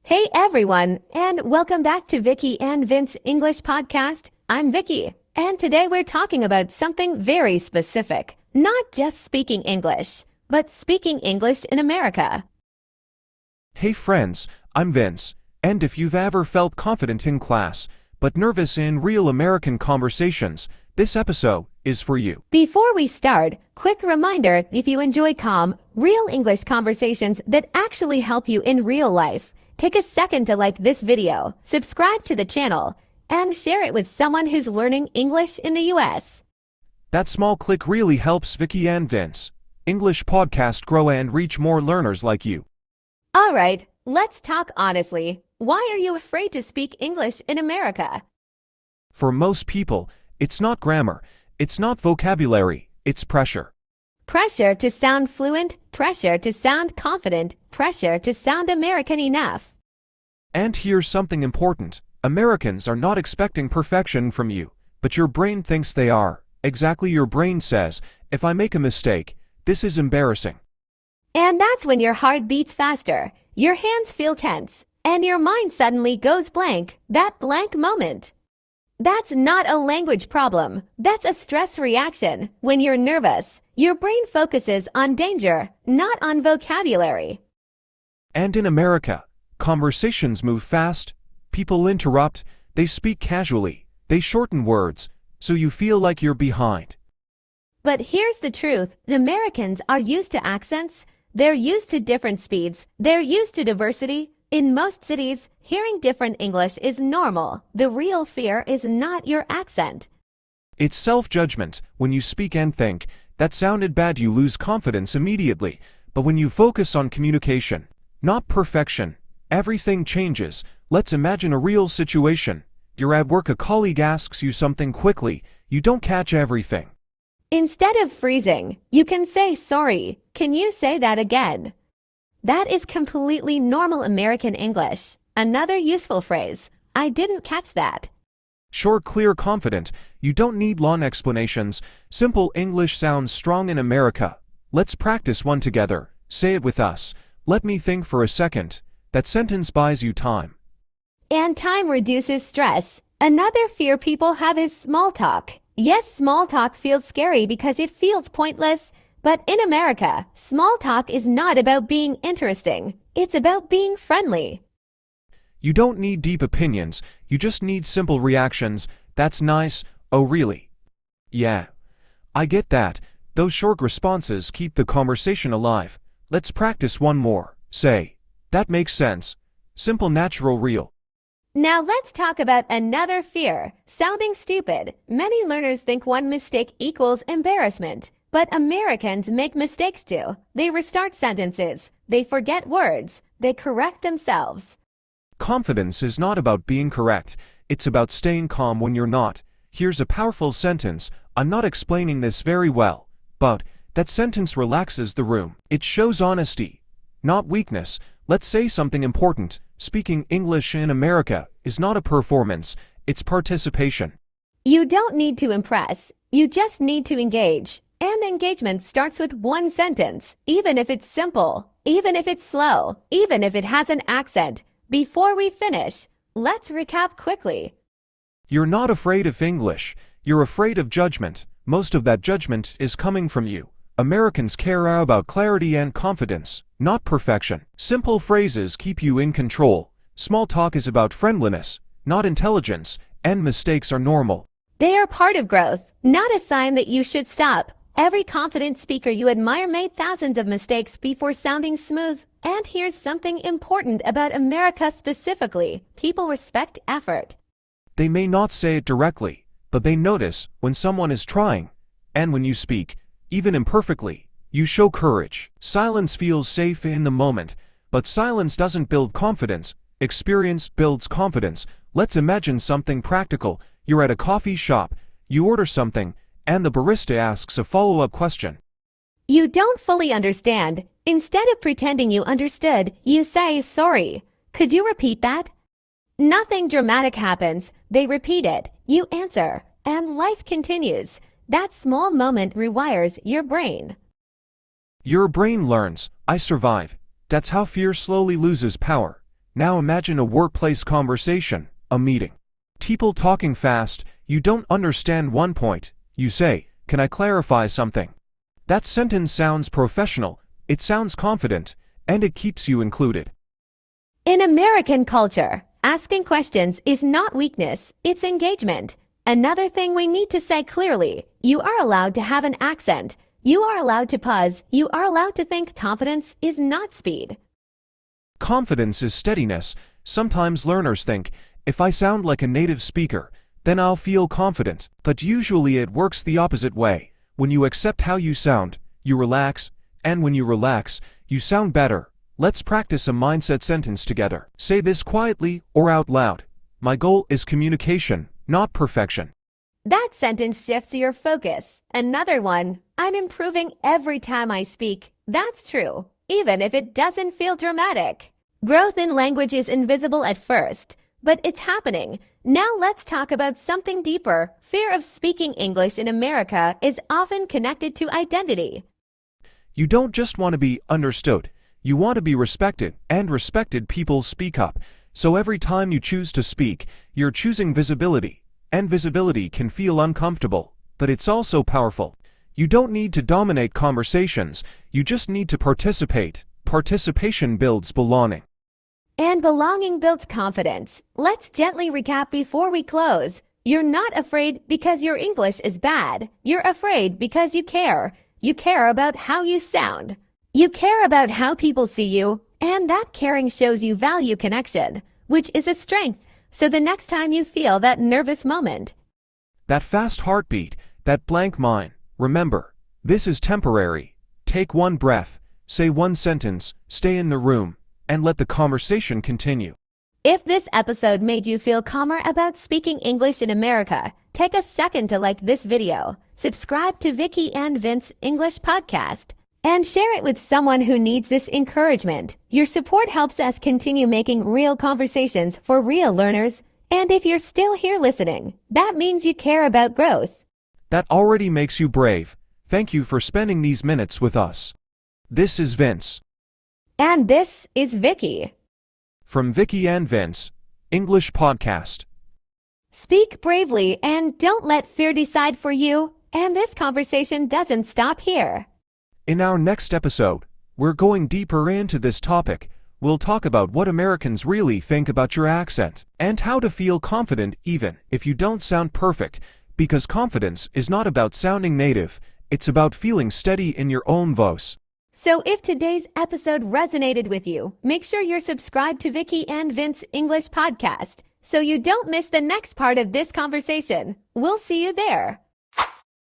Hey everyone, and welcome back to Vicky and Vince English Podcast. I'm Vicky, and today we're talking about something very specific. Not just speaking English, but speaking English in America. Hey friends, I'm Vince, and if you've ever felt confident in class, but nervous in real American conversations, this episode is for you. Before we start, quick reminder, if you enjoy calm, real English conversations that actually help you in real life, take a second to like this video, subscribe to the channel, and share it with someone who's learning English in the US. That small click really helps Vicky and Vince English podcast grow and reach more learners like you. All right, let's talk honestly. Why are you afraid to speak English in America? For most people, it's not grammar, it's not vocabulary, it's pressure. Pressure to sound fluent, pressure to sound confident, pressure to sound American enough. And here's something important. Americans are not expecting perfection from you, but your brain thinks they are. Exactly, your brain says, if I make a mistake, this is embarrassing. And that's when your heart beats faster, your hands feel tense, and your mind suddenly goes blank, that blank moment. That's not a language problem. That's a stress reaction. When you're nervous, your brain focuses on danger, not on vocabulary. And in America, conversations move fast, people interrupt, they speak casually, they shorten words, so you feel like you're behind. But here's the truth. Americans are used to accents. They're used to different speeds. They're used to diversity. In most cities, hearing different English is normal. The real fear is not your accent. It's self-judgment. When you speak and think, that sounded bad, you lose confidence immediately. But when you focus on communication, not perfection, everything changes. Let's imagine a real situation. You're at work, a colleague asks you something quickly. You don't catch everything. Instead of freezing, you can say, sorry, can you say that again? That is completely normal American English. Another useful phrase, I didn't catch that. Short, clear, confident. You don't need long explanations. Simple English sounds strong in America. Let's practice one together. Say it with us. Let me think for a second. That sentence buys you time. And time reduces stress. Another fear people have is small talk. Yes, small talk feels scary because it feels pointless. But in America, small talk is not about being interesting. It's about being friendly. You don't need deep opinions, you just need simple reactions. That's nice. Oh really? Yeah. I get that. Those short responses keep the conversation alive. Let's practice one more. Say, that makes sense. Simple, natural, real. Now let's talk about another fear, sounding stupid. Many learners think one mistake equals embarrassment. But Americans make mistakes too. They restart sentences. They forget words. They correct themselves. Confidence is not about being correct. It's about staying calm when you're not. Here's a powerful sentence. I'm not explaining this very well, but that sentence relaxes the room. It shows honesty, not weakness. Let's say something important. Speaking English in America is not a performance. It's participation. You don't need to impress. You just need to engage. And engagement starts with one sentence, even if it's simple, even if it's slow, even if it has an accent. Before we finish, let's recap quickly. You're not afraid of English. You're afraid of judgment. Most of that judgment is coming from you. Americans care about clarity and confidence, not perfection. Simple phrases keep you in control. Small talk is about friendliness, not intelligence, and mistakes are normal. They are part of growth, not a sign that you should stop. Every confident speaker you admire made thousands of mistakes before sounding smooth. And here's something important about America specifically. People respect effort. They may not say it directly, but they notice when someone is trying. And when you speak, even imperfectly, you show courage. Silence feels safe in the moment, but silence doesn't build confidence. Experience builds confidence. Let's imagine something practical. You're at a coffee shop, you order something, and the barista asks a follow-up question. You don't fully understand. Instead of pretending you understood, you say, sorry. Could you repeat that? Nothing dramatic happens. They repeat it. You answer. And life continues. That small moment rewires your brain. Your brain learns, I survive. That's how fear slowly loses power. Now imagine a workplace conversation, a meeting. People talking fast, you don't understand one point. You say, "Can I clarify something?" That sentence sounds professional, it sounds confident, and it keeps you included. In American culture, asking questions is not weakness, it's engagement. Another thing we need to say clearly, you are allowed to have an accent. You are allowed to pause. You are allowed to think. Confidence is not speed. Confidence is steadiness. Sometimes learners think, if I sound like a native speaker, then I'll feel confident. But usually it works the opposite way. When you accept how you sound, you relax, and when you relax, you sound better. Let's practice a mindset sentence together. Say this quietly or out loud. My goal is communication, not perfection. That sentence shifts your focus. Another one, I'm improving every time I speak. That's true, even if it doesn't feel dramatic. Growth in language is invisible at first, but it's happening. Now let's talk about something deeper. Fear of speaking English in America is often connected to identity. You don't just want to be understood. You want to be respected, and respected people speak up. So every time you choose to speak, you're choosing visibility. And visibility can feel uncomfortable, but it's also powerful. You don't need to dominate conversations, you just need to participate. Participation builds belonging. And belonging builds confidence. Let's gently recap before we close. You're not afraid because your English is bad. You're afraid because you care. You care about how you sound. You care about how people see you, and that caring shows you value connection, which is a strength. So the next time you feel that nervous moment, that fast heartbeat, that blank mind, remember, this is temporary. Take one breath, say one sentence, stay in the room, and let the conversation continue. If this episode made you feel calmer about speaking English in America, take a second to like this video, subscribe to Vicky and Vince English Podcast, and share it with someone who needs this encouragement. Your support helps us continue making real conversations for real learners. And if you're still here listening, that means you care about growth. That already makes you brave. Thank you for spending these minutes with us. This is Vince. And this is Vicky. From Vicky and Vince, English Podcast. Speak bravely and don't let fear decide for you. And this conversation doesn't stop here. In our next episode, we're going deeper into this topic. We'll talk about what Americans really think about your accent and how to feel confident even if you don't sound perfect, because confidence is not about sounding native, it's about feeling steady in your own voice. So if today's episode resonated with you, make sure you're subscribed to Vicky and Vince English Podcast so you don't miss the next part of this conversation. We'll see you there.